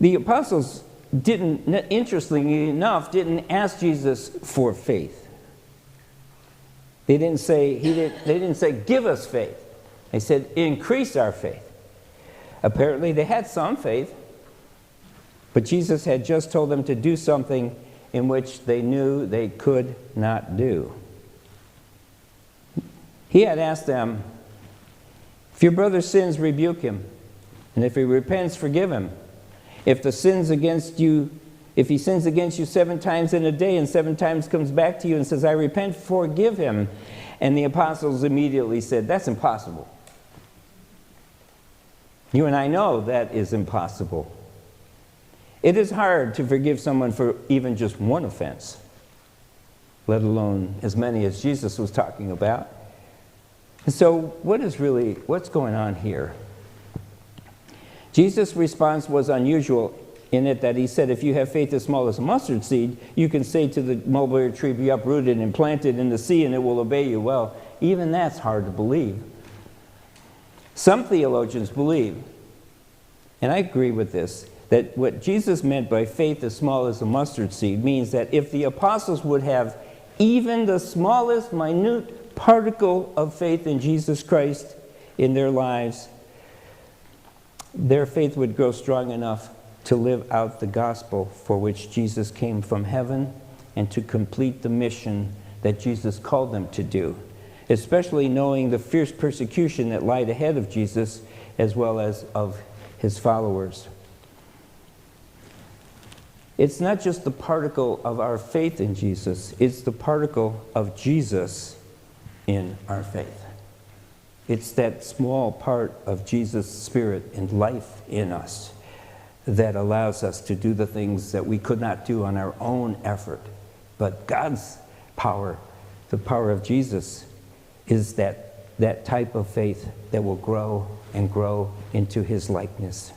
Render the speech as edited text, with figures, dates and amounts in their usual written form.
The apostles interestingly enough, didn't ask Jesus for faith. They didn't say, give us faith. They said, increase our faith. Apparently they had some faith, but Jesus had just told them to do something in which they knew they could not do. He had asked them, if your brother sins, rebuke him. And if he repents, forgive him. If he sins against you 7 times in a day and 7 times comes back to you and says, I repent, forgive him. And the apostles immediately said, that's impossible. You and I know that is impossible. It is hard to forgive someone for even just one offense, let alone as many as Jesus was talking about. And so what's going on here? Jesus' response was unusual in it that he said, if you have faith as small as a mustard seed, you can say to the mulberry tree, be uprooted and planted in the sea, and it will obey you. Well, even that's hard to believe. Some theologians believe, and I agree with this, that what Jesus meant by faith as small as a mustard seed means that if the apostles would have even the smallest minute particle of faith in Jesus Christ in their lives, their faith would grow strong enough to live out the gospel for which Jesus came from heaven and to complete the mission that Jesus called them to do, especially knowing the fierce persecution that lied ahead of Jesus as well as of his followers. It's not just the particle of our faith in Jesus, it's the particle of Jesus in our faith. It's that small part of Jesus' spirit and life in us that allows us to do the things that we could not do on our own effort. But God's power, the power of Jesus, is that type of faith that will grow and grow into his likeness.